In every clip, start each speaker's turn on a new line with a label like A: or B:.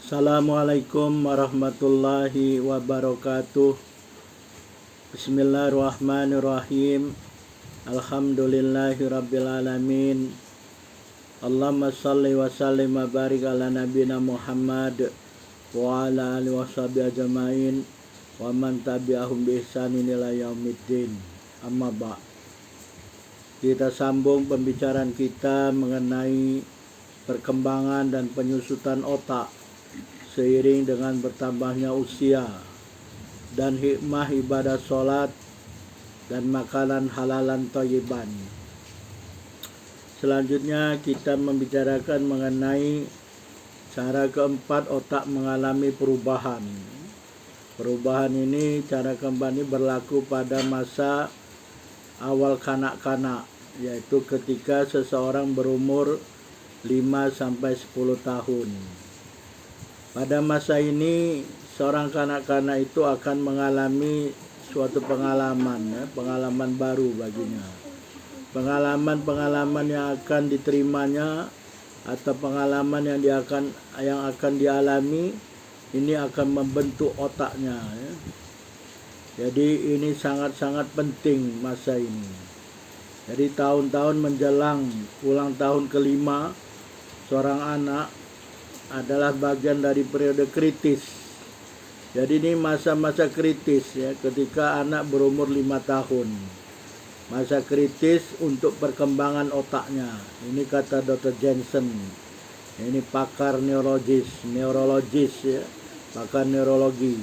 A: Assalamualaikum warahmatullahi wabarakatuh. Bismillahirrahmanirrahim. Alhamdulillahi rabbil alamin. Allahumma salli wa sallim wa barik ala nabina Muhammad wa ala alihi washabihi ajmain wa man tabi'ahum bi ihsanin ila yaumiddin. Amma ba'. Kita sambung pembicaraan kita mengenai perkembangan dan penyusutan otak seiring dengan bertambahnya usia dan hikmah ibadah sholat dan makanan halalan thayyiban. Selanjutnya kita membicarakan mengenai cara keempat otak mengalami perubahan. Perubahan ini, cara keempat ini berlaku pada masa awal kanak-kanak, yaitu ketika seseorang berumur 5-10 tahun. Pada masa ini seorang kanak-kanak itu akan mengalami suatu pengalaman baru baginya. Pengalaman yang akan diterimanya atau pengalaman yang akan dialami ini akan membentuk otaknya. Jadi ini sangat-sangat penting masa ini. Jadi tahun-tahun menjelang ulang tahun kelima seorang anak adalah bagian dari periode kritis. Jadi ini masa-masa kritis ya, ketika anak berumur 5 tahun. Masa kritis untuk perkembangan otaknya. Ini kata Dr. Jensen. Ini pakar neurologis ya, pakar neurologi.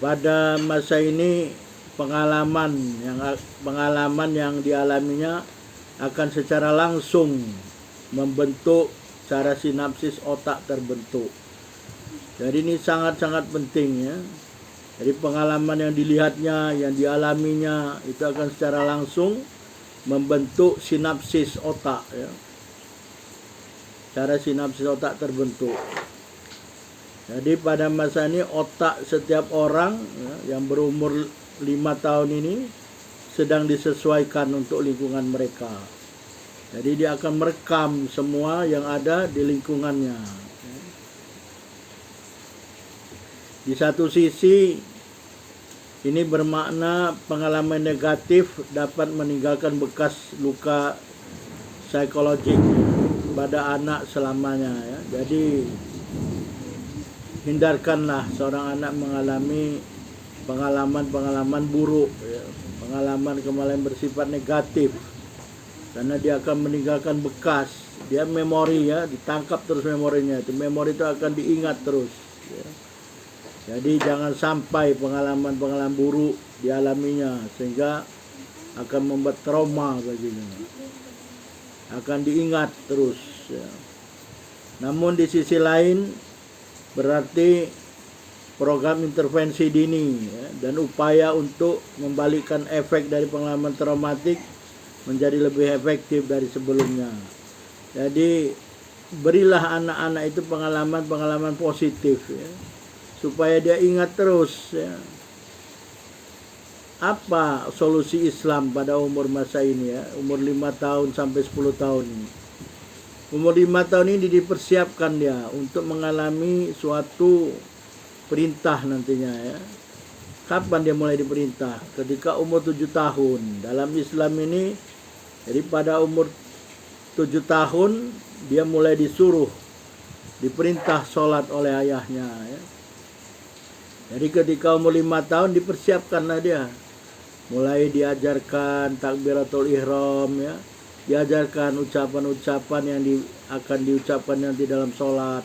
A: Pada masa ini pengalaman yang dialaminya akan secara langsung membentuk cara sinapsis otak terbentuk. Jadi ini sangat-sangat penting ya. Jadi pengalaman yang dilihatnya, yang dialaminya itu akan secara langsung membentuk sinapsis otak ya. Cara sinapsis otak terbentuk. Jadi pada masa ini otak setiap orang ya, yang berumur 5 tahun ini sedang disesuaikan untuk lingkungan mereka. Jadi dia akan merekam semua yang ada di lingkungannya. Di satu sisi ini bermakna pengalaman negatif dapat meninggalkan bekas luka psikologis pada anak selamanya ya. Jadi hindarkanlah seorang anak mengalami pengalaman buruk ya. Pengalaman bersifat negatif. Karena dia akan meninggalkan bekas, dia memori ya, ditangkap terus memorinya. Itu memori itu akan diingat terus ya. Jadi jangan sampai pengalaman buruk dialaminya sehingga akan membuat trauma baginya. Akan diingat terus ya. Namun di sisi lain berarti program intervensi dini ya, dan upaya untuk membalikkan efek dari pengalaman traumatik menjadi lebih efektif dari sebelumnya. Jadi berilah anak-anak itu pengalaman positif ya, supaya dia ingat terus ya. Apa solusi Islam pada umur masa ini ya, umur 5 tahun sampai 10 tahun ini. Umur 5 tahun ini dipersiapkan dia untuk mengalami suatu perintah nantinya ya. Kapan dia mulai diperintah? Ketika umur 7 tahun. Dalam Islam ini, jadi pada umur 7 tahun dia mulai diperintah sholat oleh ayahnya ya. Jadi ketika umur 5 tahun dipersiapkanlah dia. Mulai diajarkan takbiratul ihram ya. Diajarkan ucapan-ucapan yang akan diucapkan nanti dalam sholat.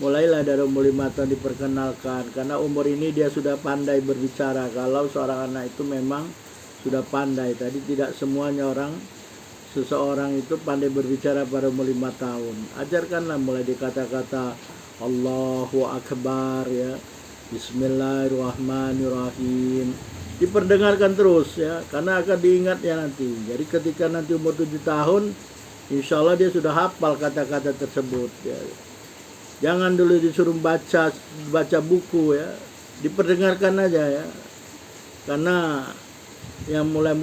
A: Mulailah dari umur 5 tahun diperkenalkan. Karena umur ini dia sudah pandai berbicara. Kalau seorang anak itu memang sudah pandai. Tadi tidak semuanya seseorang itu pandai berbicara pada umur 5 tahun. Ajarkanlah mulai di kata-kata Allahu Akbar ya. Bismillahirrahmanirrahim. Diperdengarkan terus ya, karena akan diingatnya nanti. Jadi ketika nanti umur 7 tahun, insya Allah dia sudah hafal kata-kata tersebut ya. Jangan dulu disuruh baca buku ya, diperdengarkan aja ya. Karena yang mulai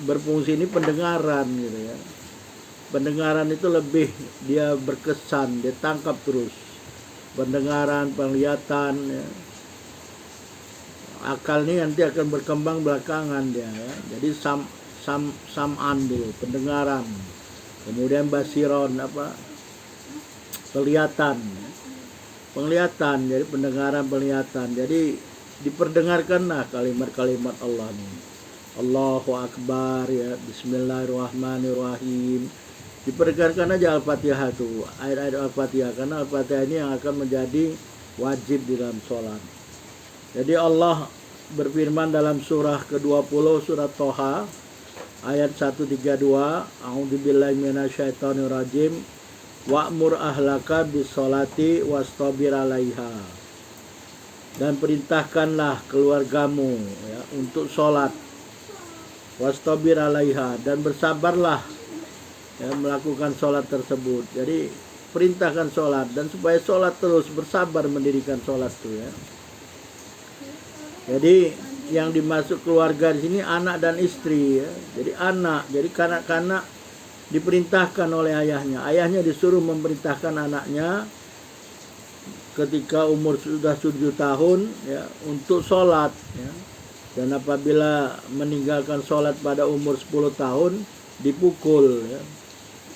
A: berfungsi ini pendengaran gitu ya. Pendengaran itu lebih dia berkesan, dia tangkap terus. Pendengaran, penglihatan, ya. Akal ini nanti akan berkembang belakangan dia, ya. Jadi sam'an dulu, pendengaran. Kemudian basiron, penglihatan. Penglihatan, jadi pendengaran, penglihatan. Jadi diperdengarkanlah kalimat-kalimat Allah ini. Allahu Akbar, ya, Bismillahirrahmanirrahim. Diperdengarkan aja Al-Fatihah tuh, ayat-ayat Al-Fatihah, karena Al-Fatihah ini yang akan menjadi wajib di dalam sholat. Jadi Allah berfirman dalam surah ke-20 surat Toha ayat 132, A'udzubillahi minasyaitonirrajim, wa'mur ahlaka bis-sholati wastabir 'alaiha. Dan perintahkanlah keluargamu, ya, untuk sholat, wastabir 'alaiha, dan bersabarlah, ya, melakukan sholat tersebut. Jadi perintahkan sholat, dan supaya sholat terus, bersabar mendirikan sholat itu, ya. Jadi yang dimasuk keluarga di sini anak dan istri, ya. Jadi anak, jadi kanak-kanak diperintahkan oleh ayahnya. Ayahnya disuruh memerintahkan anaknya ketika umur sudah 7 tahun, ya, untuk sholat, ya. Dan apabila meninggalkan sholat pada umur 10 tahun dipukul, ya.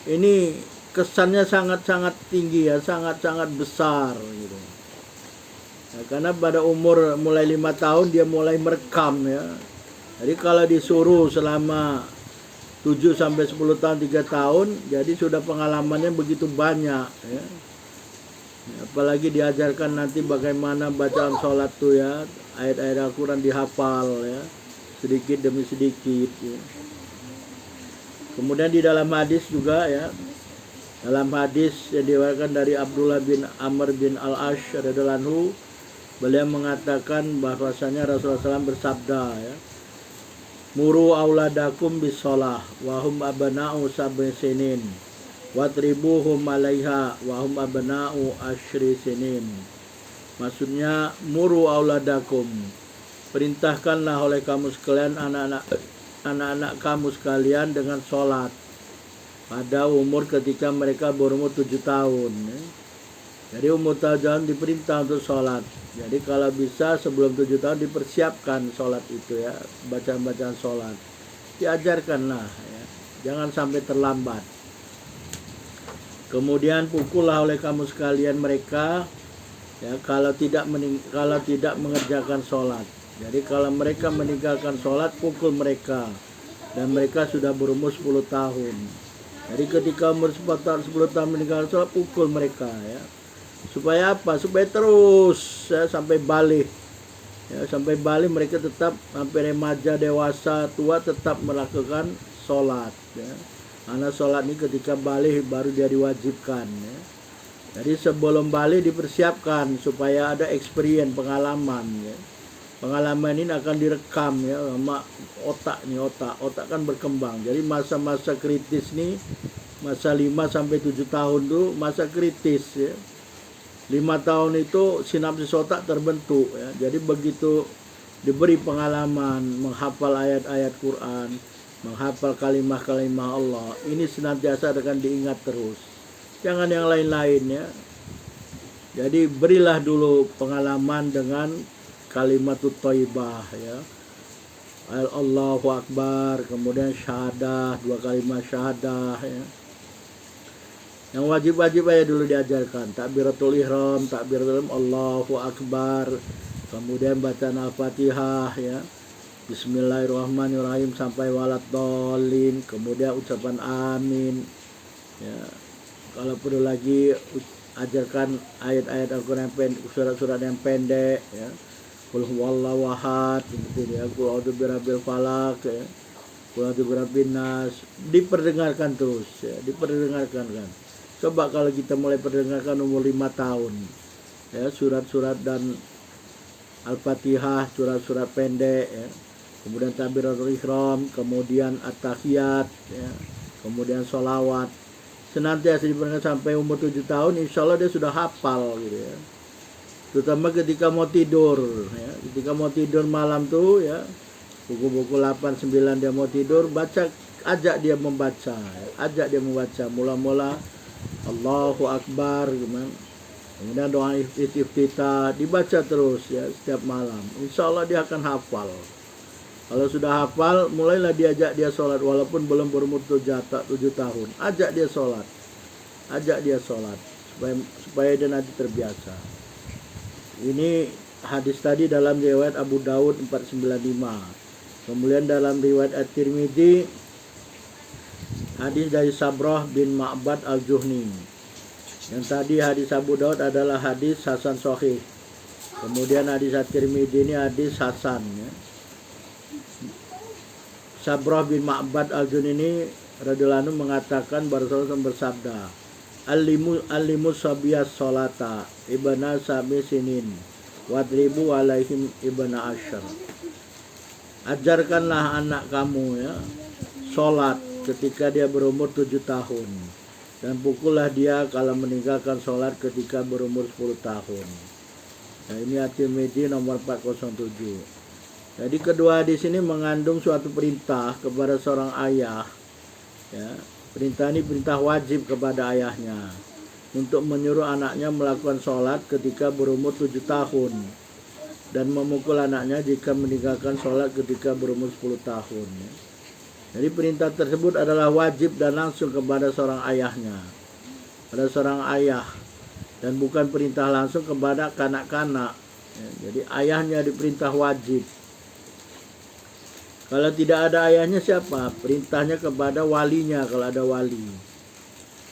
A: Ini kesannya sangat-sangat tinggi, ya, sangat-sangat besar gitu. Ya, karena pada umur mulai 5 tahun dia mulai merekam, ya. Jadi kalau disuruh selama 7 sampai 10 tahun 3 tahun, jadi sudah pengalamannya begitu banyak, ya. Apalagi diajarkan nanti bagaimana bacaan sholat tuh, ya, ayat-ayat Al-Quran dihafal, ya, sedikit demi sedikit, ya. Kemudian di dalam hadis juga, ya, dalam hadis yang diriwayatkan dari Abdullah bin Amr bin Al-Ash radhiyallahu anhu, beliau mengatakan bahwasanya Rasulullah SAW bersabda, ya, muru auladakum bis sholah wahum abna'u sab'i sinin watribuhum 'alaiha wahum abna'u asyri sinin. Maksudnya muru auladakum, perintahkanlah oleh kamu sekalian anak-anak kamu sekalian dengan sholat pada umur ketika mereka berumur 7 tahun, ya. Jadi umur 7 tahun diperintah untuk sholat. Jadi kalau bisa sebelum 7 tahun dipersiapkan sholat itu, ya, bacaan-bacaan sholat diajarkanlah, ya. Jangan sampai terlambat. Kemudian pukullah oleh kamu sekalian mereka, ya, kalau tidak mengerjakan sholat. Jadi kalau mereka meninggalkan sholat, pukul mereka. Dan mereka sudah berumur 10 tahun. Jadi ketika umur 10 tahun meninggalkan sholat, pukul mereka, ya. Supaya apa? Supaya terus, ya, sampai balik. Ya, sampai balik mereka tetap, sampai remaja, dewasa, tua, tetap melakukan sholat, ya. Karena sholat ini ketika balik baru dia diwajibkan, ya. Jadi sebelum balik dipersiapkan supaya ada experience, pengalaman, ya. Pengalaman ini akan direkam, ya, sama otak nih, otak kan berkembang. Jadi masa-masa kritis nih, masa 5 sampai 7 tahun tuh masa kritis, ya. 5 tahun itu sinapsis otak terbentuk, ya. Jadi begitu diberi pengalaman menghafal ayat-ayat Quran, menghafal kalimah-kalimah Allah, ini senantiasa akan diingat terus. Jangan yang lain-lain, ya. Jadi berilah dulu pengalaman dengan kalimatut thayyibah, ya. Allahu Akbar, kemudian syahadah, 2 kalimat syahadah, ya. Yang wajib-wajib aja dulu diajarkan. Takbiratul ihram, takbiratul ihram, Allahu Akbar, kemudian bacaan Al-Fatihah, ya, Bismillahirrahmanirrahim sampai waladhdallin, kemudian ucapan amin, ya. Kalau perlu lagi ajarkan ayat-ayat Al-Quran pendek, surat-surat yang pendek, ya. Qul huwallahu ahad, gitu, ya. Qul a'udzu birabbil falaq, ya. Qul a'udzu birabbin nas. Diperdengarkan terus, ya, diperdengarkan kan. Coba kalau kita mulai perdengarkan umur 5 tahun, ya, surat-surat dan Al-Fatihah, surat-surat pendek, ya. Kemudian takbiratul ihram, kemudian at-tahiyat, ya. Kemudian sholawat. Senantiasa diperdengarkan sampai umur 7 tahun, insya Allah dia sudah hafal, gitu, ya. Terutama ketika mau tidur, ya. Ketika mau tidur malam tuh, ya, buku-buku 8, 9 dia mau tidur, baca ajak dia membaca, mula-mula Allahu Akbar, kemudian doa iftitah dibaca terus ya setiap malam. Insya Allah dia akan hafal. Kalau sudah hafal, mulailah diajak dia sholat walaupun belum berumur 7 tahun. Ajak dia sholat, supaya dia nanti terbiasa. Ini hadis tadi dalam riwayat Abu Daud 495. Kemudian dalam riwayat At-Tirmidzi, hadis dari Sabrah bin Ma'bad Al-Juhni. Yang tadi hadis Abu Daud adalah hadis hasan sahih. Kemudian hadis At-Tirmidzi ini hadis hasan ya. Sabrah bin Ma'bad Al-Juhni ini radhiyallahu anhu mengatakan Rasulullah bersabda, Alimu sabiyas sholata ibana sabi sinin wadribu alaihim ibana asyar. Ajarkanlah anak kamu ya sholat ketika dia berumur 7 tahun, dan pukullah dia kalau meninggalkan sholat ketika berumur 10 tahun. Nah, ini At-Tirmidzi nomor 407. Jadi kedua hadis ini mengandung suatu perintah kepada seorang ayah ya. Perintah ini perintah wajib kepada ayahnya untuk menyuruh anaknya melakukan sholat ketika berumur 7 tahun dan memukul anaknya jika meninggalkan sholat ketika berumur 10 tahun. Jadi perintah tersebut adalah wajib dan langsung kepada seorang ayahnya, pada seorang ayah, dan bukan perintah langsung kepada kanak-kanak. Jadi ayahnya diperintah wajib. Kalau tidak ada ayahnya siapa? Perintahnya kepada walinya kalau ada wali.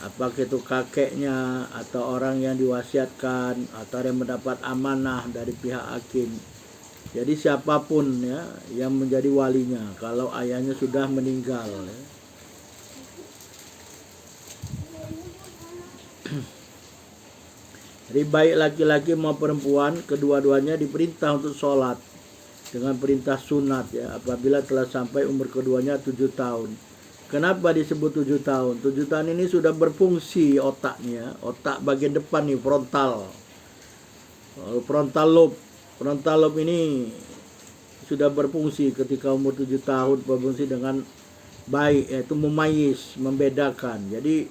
A: Apakah itu kakeknya atau orang yang diwasiatkan atau yang mendapat amanah dari pihak hakim. Jadi siapapun ya yang menjadi walinya kalau ayahnya sudah meninggal ya. Jadi baik laki-laki maupun perempuan, kedua-duanya diperintah untuk sholat dengan perintah sunat ya apabila telah sampai umur keduanya 7 tahun. Kenapa disebut 7 tahun? 7 tahun ini sudah berfungsi otaknya, otak bagian depan nih, frontal lobe. Frontal lobe ini sudah berfungsi ketika umur 7 tahun, berfungsi dengan baik, yaitu memayis, membedakan. Jadi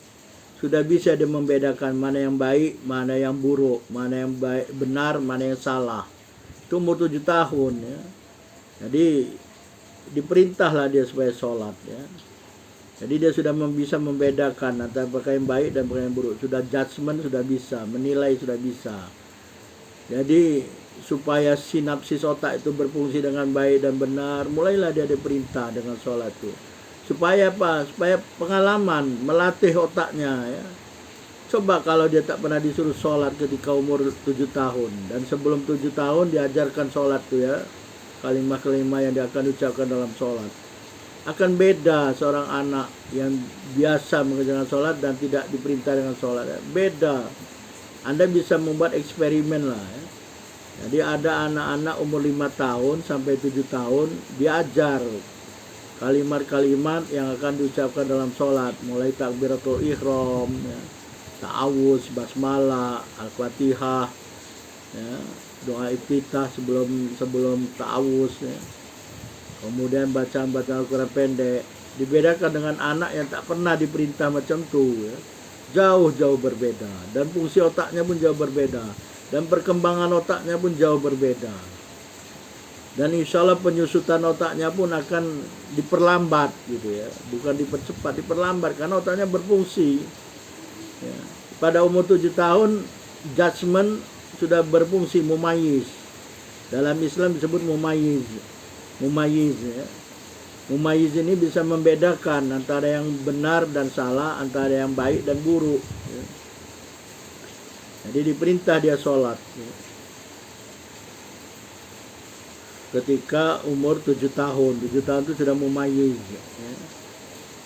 A: sudah bisa dia membedakan mana yang baik, mana yang buruk, mana yang baik benar, mana yang salah. Itu umur 7 tahun ya. Jadi diperintahlah dia supaya sholat ya. Jadi dia sudah bisa membedakan antara perkara yang baik dan perkara yang buruk. Sudah judgement sudah bisa, menilai sudah bisa. Jadi supaya sinapsis otak itu berfungsi dengan baik dan benar, mulailah dia diperintah dengan sholat itu. Supaya apa? Supaya pengalaman, melatih otaknya ya. Coba kalau dia tak pernah disuruh sholat ketika umur 7 tahun, dan sebelum 7 tahun diajarkan sholat tuh ya, kalimat-kalimat yang dia akan ucapkan dalam sholat. Akan beda seorang anak yang biasa mengerjakan sholat dan tidak diperintah dengan sholat ya. Beda. Anda bisa membuat eksperimen lah ya. Jadi ada anak-anak umur 5 tahun sampai 7 tahun diajar kalimat-kalimat yang akan diucapkan dalam sholat, mulai takbiratul ihram ya, ta'awuz, basmalah, al-fatihah ya, doa iftitah sebelum ta'awuz ya. Kemudian bacaan-bacaan Al-Quran pendek. Dibedakan dengan anak yang tak pernah diperintah macam itu ya. Jauh-jauh berbeda, dan fungsi otaknya pun jauh berbeda, dan perkembangan otaknya pun jauh berbeda. Dan insya Allah penyusutan otaknya pun akan diperlambat gitu ya, bukan dipercepat, diperlambat karena otaknya berfungsi ya. Pada umur 7 tahun judgement sudah berfungsi, mumayyiz. Dalam Islam disebut mumayyiz ya. Mumayyiz ini bisa membedakan antara yang benar dan salah, antara yang baik dan buruk ya. Jadi diperintah dia sholat ya, ketika umur 7 tahun. 7 tahun itu sudah mumayyiz ya.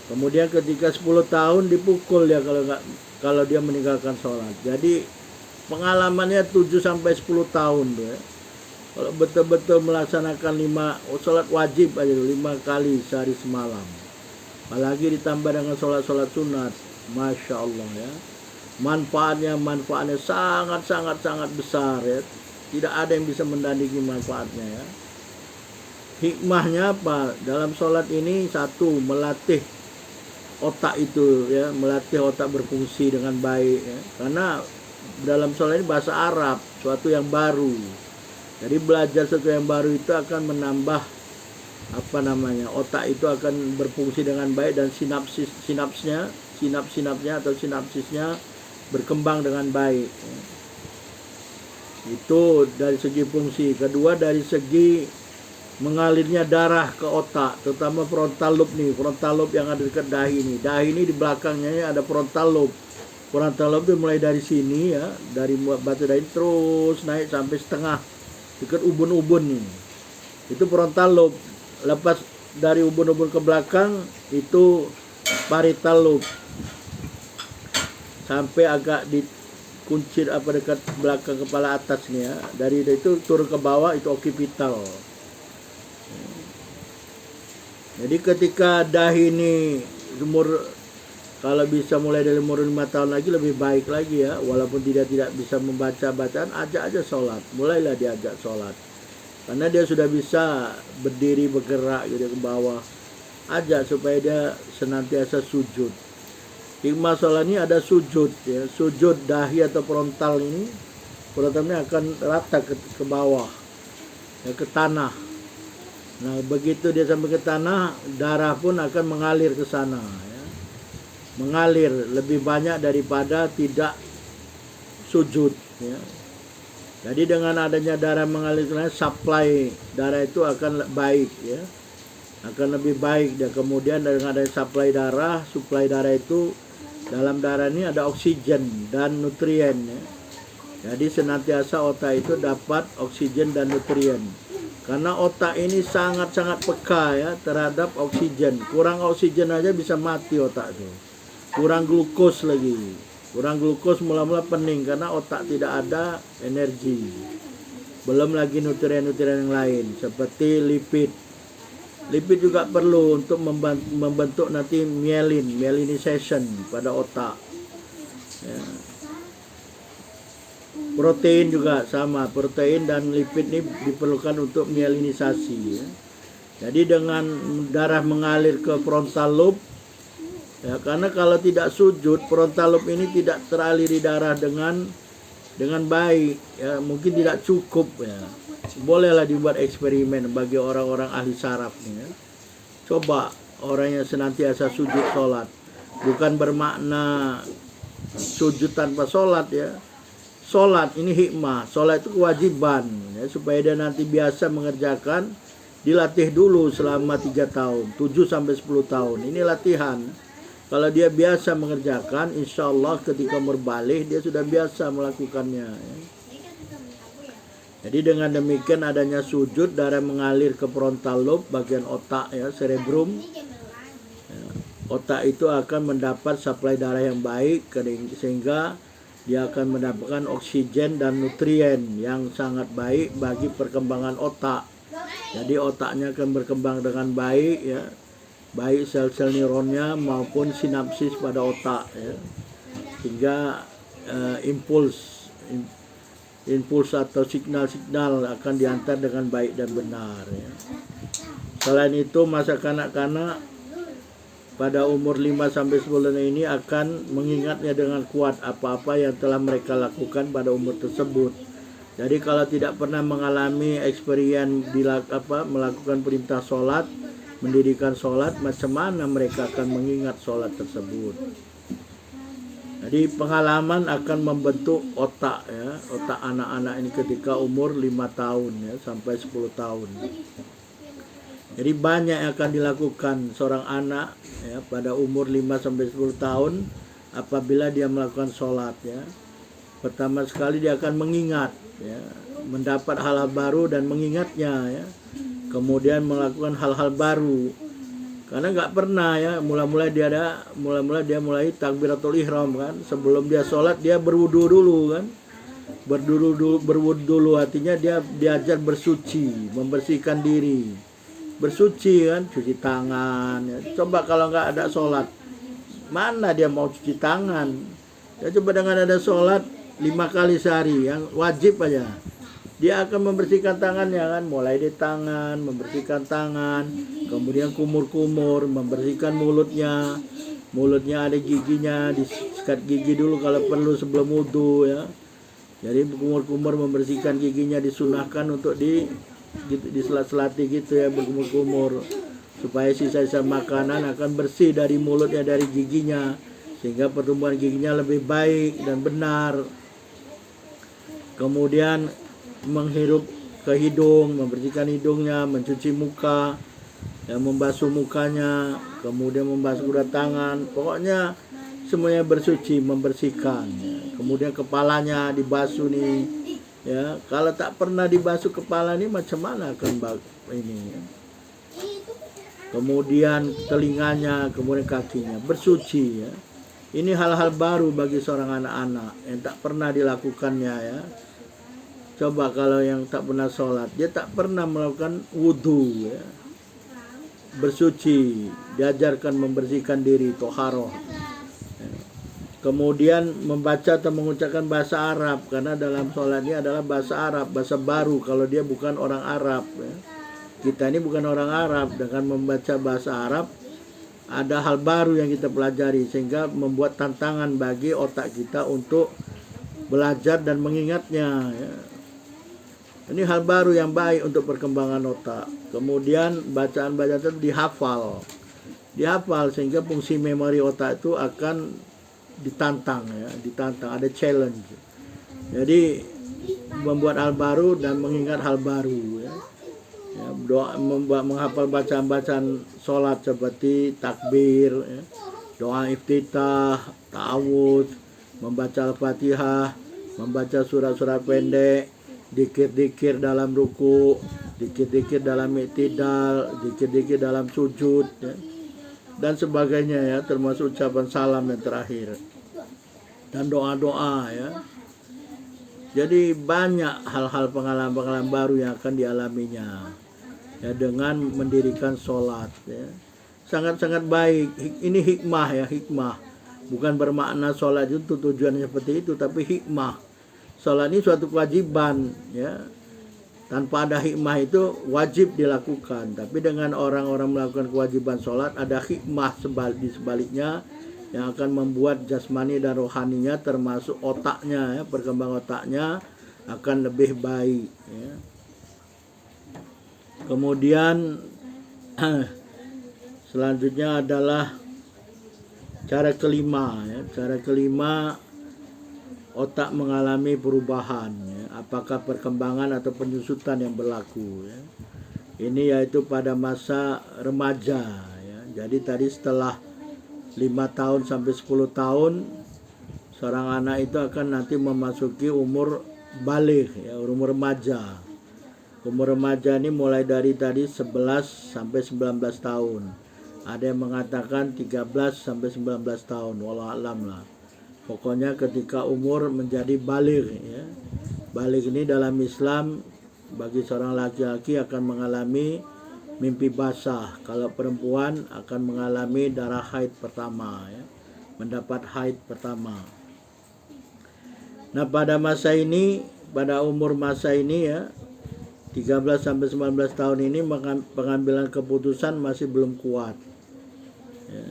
A: Kemudian ketika 10 tahun dipukul dia kalau dia meninggalkan sholat. Jadi pengalamannya 7 sampai 10 tahun ya. Kalau betul-betul melaksanakan 5 sholat wajib aja 5 kali sehari semalam, apalagi ditambah dengan sholat-sholat sunat, Masya Allah ya, manfaatnya sangat besar ya. Tidak ada yang bisa mendandingi manfaatnya ya. Hikmahnya apa? Dalam sholat ini, satu, melatih otak itu ya, melatih otak berfungsi dengan baik ya. Karena dalam sholat ini bahasa Arab, suatu yang baru. Jadi belajar sesuatu yang baru itu akan menambah otak itu akan berfungsi dengan baik dan sinapsnya atau sinapsisnya berkembang dengan baik. Itu dari segi fungsi. Kedua, dari segi mengalirnya darah ke otak, terutama frontal lobe nih, frontal lobe yang ada dekat dahi ini. Dahi ini di belakangnya ini ada frontal lobe. Frontal lobe itu mulai dari sini ya, dari batu dahi terus naik sampai setengah dekat ubun-ubun ini. Itu frontal lobe. Lepas dari ubun-ubun ke belakang itu parietal lobe. Sampai agak di kuncir dekat belakang kepala atas nih ya. Dari itu turun ke bawah itu occipital. Jadi ketika dahi ini kalau bisa mulai dari umur 5 tahun lagi lebih baik lagi ya. Walaupun tidak bisa membaca bacaan, ajak aja sholat. Mulailah diajak sholat. Karena dia sudah bisa berdiri, bergerak gitu ke bawah. Ajak supaya dia senantiasa sujud. Hikmah sholat ini ada sujud ya. Sujud dahi atau frontal ini, frontalnya akan rata ke bawah ya, ke tanah. Nah begitu dia sampai ke tanah, darah pun akan mengalir ke sana ya. Mengalir lebih banyak daripada tidak sujud ya. Jadi dengan adanya darah mengalir, supply darah itu akan baik ya, akan lebih baik. Dan kemudian dengan adanya suplai darah itu dalam darah ini ada oksigen dan nutrien ya. Jadi senantiasa otak itu dapat oksigen dan nutrien. Karena otak ini sangat-sangat peka ya terhadap oksigen. Kurang oksigen aja bisa mati otak itu. Kurang glukos lagi. Kurang glukos mula-mula pening karena otak tidak ada energi. Belum lagi nutrien-nutrien yang lain seperti lipid. Lipid juga perlu untuk membentuk nanti myelinization pada otak. Ya. Protein juga sama, protein dan lipid ini diperlukan untuk myelinisasi. Ya. Jadi dengan darah mengalir ke frontal lobe, ya, karena kalau tidak sujud, frontal lobe ini tidak teraliri darah dengan baik, ya, mungkin tidak cukup ya. Bolehlah dibuat eksperimen bagi orang-orang ahli saraf ya. Coba orang yang senantiasa sujud sholat, bukan bermakna sujud tanpa sholat ya. Sholat ini hikmah, sholat itu kewajiban ya, supaya dia nanti biasa mengerjakan, dilatih dulu selama 3 tahun, 7 sampai 10 tahun. Ini latihan. Kalau dia biasa mengerjakan, insya Allah ketika berbalik dia sudah biasa melakukannya ya. Jadi dengan demikian adanya sujud, darah mengalir ke frontal lobe, bagian otak ya, cerebrum ya. Otak itu akan mendapat suplai darah yang baik sehingga dia akan mendapatkan oksigen dan nutrien yang sangat baik bagi perkembangan otak. Jadi otaknya akan berkembang dengan baik ya, baik sel-sel neuronnya maupun sinapsis pada otak ya. Sehingga impuls atau signal-signal akan diantar dengan baik dan benar ya. Selain itu masa kanak-kanak pada umur 5 sampai 10 ini akan mengingatnya dengan kuat apa-apa yang telah mereka lakukan pada umur tersebut. Jadi kalau tidak pernah mengalami experience melakukan perintah sholat, mendirikan sholat, macam mana mereka akan mengingat sholat tersebut. Jadi pengalaman akan membentuk otak ya, otak anak-anak ini ketika umur 5 tahun ya, sampai 10 tahun. Jadi banyak yang akan dilakukan seorang anak ya, pada umur 5 sampai 10 tahun apabila dia melakukan sholat ya. Pertama sekali dia akan mengingat ya, mendapat hal-hal baru dan mengingatnya ya. Kemudian melakukan hal-hal baru. Karena nggak pernah ya, mula-mula dia mulai takbiratul ihram kan. Sebelum dia sholat dia berwudu dulu kan. Berwudu dulu artinya dia diajar bersuci, membersihkan diri. Bersuci kan, cuci tangan ya. Coba kalau nggak ada sholat, mana dia mau cuci tangan ya. Coba dengan ada sholat 5 kali sehari yang wajib aja, dia akan membersihkan tangannya kan, mulai di tangan, membersihkan tangan, kemudian kumur-kumur, membersihkan mulutnya, mulutnya ada giginya, disikat gigi dulu kalau perlu sebelum wudhu ya. Jadi berkumur-kumur membersihkan giginya disunahkan untuk di selat-selati gitu ya, berkumur-kumur supaya sisa-sisa makanan akan bersih dari mulutnya, dari giginya, sehingga pertumbuhan giginya lebih baik dan benar. Kemudian menghirup ke hidung, membersihkan hidungnya, mencuci muka, ya, membasuh mukanya, kemudian membasuh kedua tangan, pokoknya semuanya bersuci, membersihkan ya. Kemudian kepalanya dibasuh nih ya, kalau tak pernah dibasuh kepala nih macam mana akan ini ya. Kemudian telinganya, kemudian kakinya bersuci ya. Ini hal-hal baru bagi seorang anak-anak yang tak pernah dilakukannya ya. Coba kalau yang tak pernah sholat, dia tak pernah melakukan wudhu ya. Bersuci, diajarkan membersihkan diri, toharoh. Kemudian membaca atau mengucapkan bahasa Arab, karena dalam sholat ini adalah bahasa Arab, bahasa baru kalau dia bukan orang Arab ya. Kita ini bukan orang Arab, dengan membaca bahasa Arab ada hal baru yang kita pelajari, sehingga membuat tantangan bagi otak kita untuk belajar dan mengingatnya ya. Ini hal baru yang baik untuk perkembangan otak. Kemudian bacaan-bacaan itu dihafal sehingga fungsi memori otak itu akan ditantang ya, ada challenge. Jadi membuat hal baru dan mengingat hal baru ya. Ya, menghafal bacaan-bacaan sholat seperti takbir ya, doa iftitah, ta'awudz, membaca Al-Fatihah, membaca surat-surat pendek, dikir-dikir dalam ruku, dikir-dikir dalam i'tidal, dikir-dikir dalam sujud ya, dan sebagainya ya, termasuk ucapan salam yang terakhir dan doa-doa ya. Jadi banyak hal-hal pengalaman-pengalaman baru yang akan dialaminya ya, dengan mendirikan sholat ya. Sangat-sangat baik. Ini hikmah ya, hikmah. Bukan bermakna sholat itu tujuannya seperti itu, tapi hikmah. Sholat ini suatu kewajiban ya. Tanpa ada hikmah itu wajib dilakukan. Tapi dengan orang-orang melakukan kewajiban sholat, ada hikmah di sebaliknya yang akan membuat jasmani dan rohaninya, termasuk otaknya ya, perkembangan otaknya akan lebih baik ya. Kemudian selanjutnya adalah cara kelima ya. Cara kelima, otak mengalami perubahan ya. Apakah perkembangan atau penyusutan yang berlaku ya. Ini yaitu pada masa remaja ya. Jadi tadi setelah 5 tahun sampai 10 tahun seorang anak itu akan nanti memasuki umur baligh ya, umur remaja. Umur remaja ini mulai dari tadi 11 sampai 19 tahun. Ada yang mengatakan 13 sampai 19 tahun, wallahu alam lah. Pokoknya ketika umur menjadi baligh ya. Baligh ini dalam Islam bagi seorang laki-laki akan mengalami mimpi basah. Kalau perempuan akan mengalami darah haid pertama ya, mendapat haid pertama. Nah, pada masa ini, pada umur masa ini ya, 13 sampai 19 tahun ini pengambilan keputusan masih belum kuat. Ya.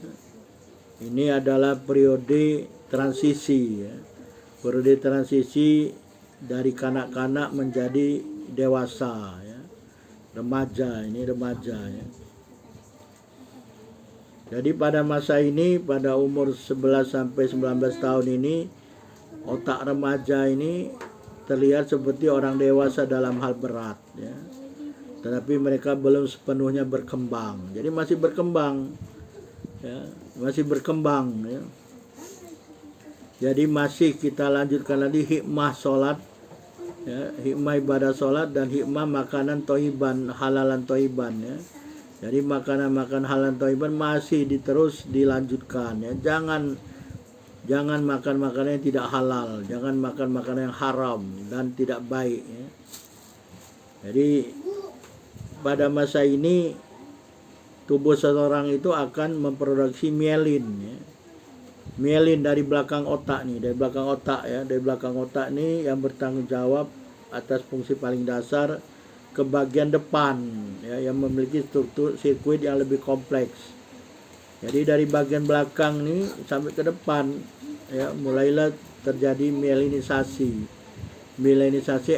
A: Ini adalah periode transisi ya. Periode transisi dari kanak-kanak menjadi dewasa ya. Remaja, ini remaja ya. Jadi pada masa ini, pada umur 11 sampai 19 tahun ini, otak remaja ini terlihat seperti orang dewasa dalam hal berat ya. Tetapi mereka belum sepenuhnya berkembang. Jadi masih berkembang ya, masih berkembang ya. Jadi masih kita lanjutkan lagi hikmah sholat ya, hikmah ibadah sholat dan hikmah makanan toiban, halalan toiban ya. Jadi makanan-makanan halalan toiban masih terus dilanjutkan ya. Jangan makan makanan yang tidak halal, jangan makan makanan yang haram dan tidak baik ya. Jadi pada masa ini tubuh seseorang itu akan memproduksi mielin ya. Mielin dari belakang otak nih, dari belakang otak ya, dari belakang otak nih yang bertanggung jawab atas fungsi paling dasar ke bagian depan ya, yang memiliki struktur sirkuit yang lebih kompleks Jadi dari bagian belakang nih sampai ke depan ya mulailah terjadi mielinisasi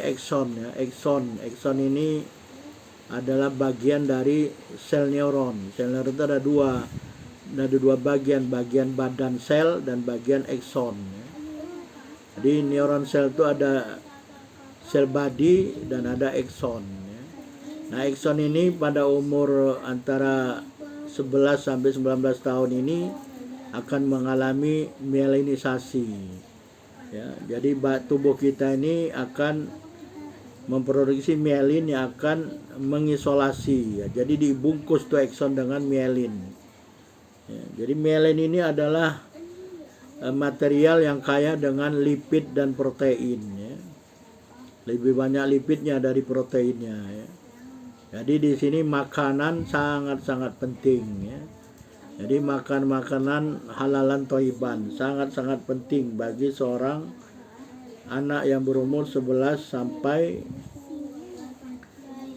A: akson ya. Akson ini adalah bagian dari sel neuron. Sel neuron itu ada dua bagian badan sel dan bagian akson ya. Jadi neuron sel itu ada sel body dan ada akson ya. Nah, akson ini pada umur antara 11 sampai 19 tahun ini akan mengalami mielinisasi ya. Jadi tubuh kita ini akan memproduksi mielin yang akan mengisolasi ya. Jadi dibungkus tuh akson dengan mielin ya. Jadi mielin ini adalah material yang kaya dengan lipid dan protein ya. Lebih banyak lipidnya dari proteinnya ya. Jadi di sini makanan sangat-sangat penting ya. Jadi makan makanan halalan thayyiban sangat-sangat penting bagi seorang anak yang berumur 11 sampai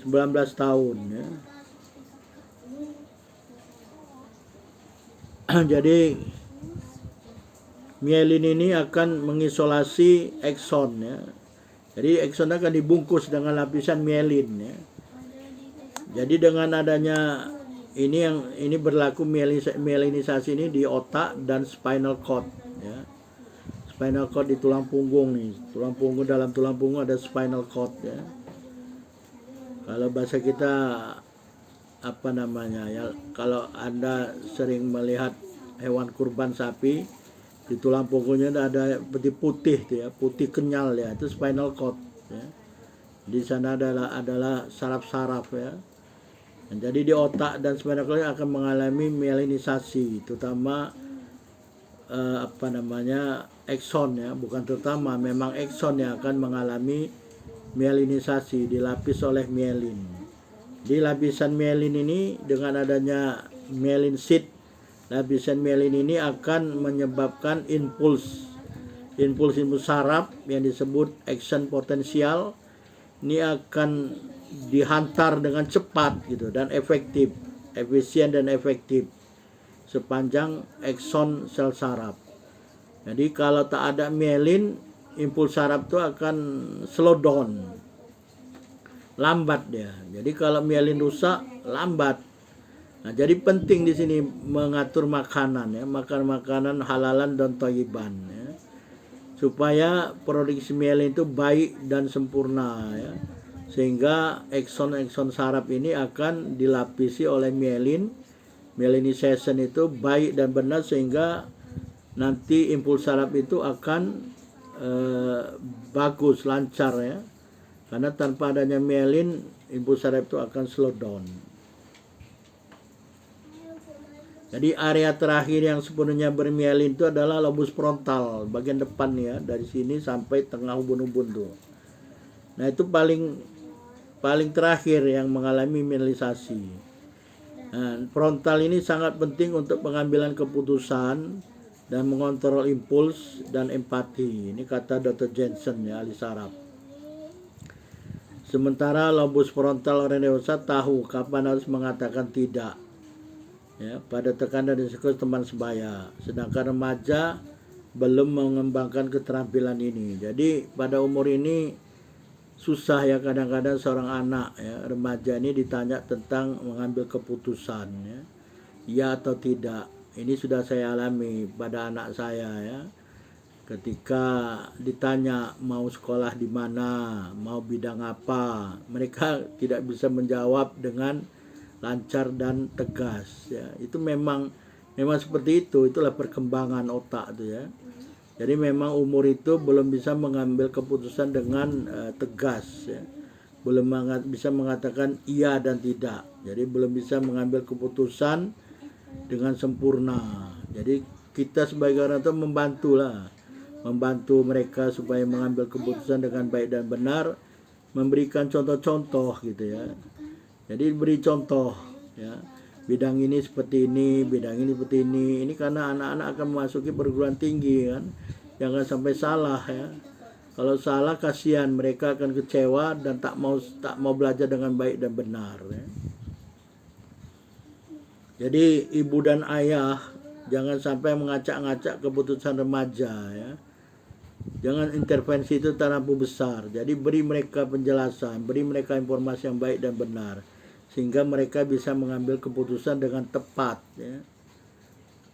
A: 19 tahun ya. Jadi mielin ini akan mengisolasi akson ya. Jadi akson akan dibungkus dengan lapisan mielin ya. Jadi dengan adanya ini berlaku mielinisasi ini di otak dan spinal cord ya. Spinal cord di tulang punggung nih. Dalam tulang punggung ada spinal cord ya. Kalau bahasa kita apa namanya ya, kalau Anda sering melihat hewan kurban sapi, di tulang punggungnya ada putih tuh ya, putih kenyal ya, itu spinal cord ya. Di sana adalah saraf-saraf ya. Dan jadi di otak dan spinal cord akan mengalami mielinisasi, terutama akson ya, bukan terutama, memang akson yang akan mengalami mielinisasi, dilapis oleh mielin. Di lapisan mielin ini dengan adanya mielin sheath, lapisan mielin ini akan menyebabkan impuls saraf yang disebut action potensial ini akan dihantar dengan cepat gitu dan efisien dan efektif sepanjang akson sel saraf. Jadi kalau tak ada mielin, impuls saraf itu akan slow down, lambat dia. Jadi kalau mielin rusak, lambat. Nah, jadi penting di sini mengatur makanan ya, makan makanan halalan dan thayyiban ya, supaya produksi mielin itu baik dan sempurna ya. Sehingga akson saraf ini akan dilapisi oleh mielinisation itu baik dan benar, sehingga nanti impuls saraf itu akan bagus, lancar ya. Karena tanpa adanya mielin, impuls saraf itu akan slow down. Jadi area terakhir yang sepenuhnya bermielin itu adalah lobus frontal, bagian depan ya, dari sini sampai tengah ubun-ubun tuh. Nah, itu paling terakhir yang mengalami mielinisasi. Nah, frontal ini sangat penting untuk pengambilan keputusan dan mengontrol impuls dan empati. Ini kata Dr. Jensen ya, ahli saraf. Sementara lobus frontal orang dewasa tahu kapan harus mengatakan tidak ya, pada tekanan risiko teman sebaya. Sedangkan remaja belum mengembangkan keterampilan ini. Jadi pada umur ini susah ya kadang-kadang seorang anak ya, remaja ini ditanya tentang mengambil keputusan ya atau tidak. Ini sudah saya alami pada anak saya ya. Ketika ditanya mau sekolah di mana, mau bidang apa, mereka tidak bisa menjawab dengan lancar dan tegas ya. Itu memang seperti itu, itulah perkembangan otak itu ya. Jadi memang umur itu belum bisa mengambil keputusan dengan tegas ya. Belum bisa mengatakan iya dan tidak. Jadi belum bisa mengambil keputusan dengan sempurna. Jadi kita sebagai orang tua membantu mereka supaya mengambil keputusan dengan baik dan benar, memberikan contoh-contoh gitu ya. Jadi beri contoh ya, bidang ini seperti ini, bidang ini seperti ini. Ini karena anak-anak akan memasuki perguruan tinggi kan, jangan sampai salah ya. Kalau salah kasihan, mereka akan kecewa dan tak mau belajar dengan baik dan benar ya. Jadi ibu dan ayah jangan sampai mengacak-ngacak keputusan remaja ya. Jangan intervensi itu terlalu besar. Jadi beri mereka penjelasan, beri mereka informasi yang baik dan benar, sehingga mereka bisa mengambil keputusan dengan tepat ya.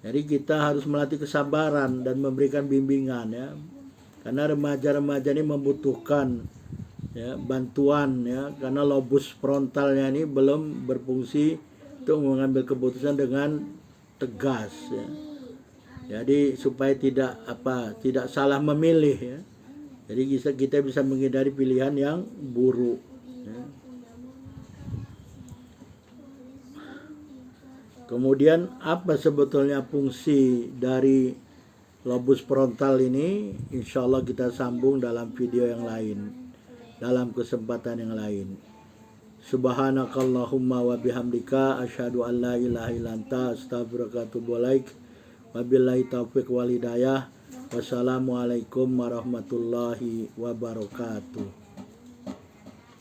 A: Jadi kita harus melatih kesabaran dan memberikan bimbingan ya. Karena remaja-remaja ini membutuhkan ya bantuan ya, karena lobus frontalnya ini belum berfungsi untuk mengambil keputusan dengan tegas ya. Jadi supaya tidak salah memilih ya. Jadi kita bisa menghindari pilihan yang buruk ya. Kemudian apa sebetulnya fungsi dari lobus frontal ini? Insya Allah kita sambung dalam video yang lain, dalam kesempatan yang lain. Subhanakallahumma wa bihamdika asyhadu an la ilaha illa anta astaghfiruka wa atubu ilaik. Wabillahi taufiq wal hidayah. Wassalamualaikum warahmatullahi wabarakatuh.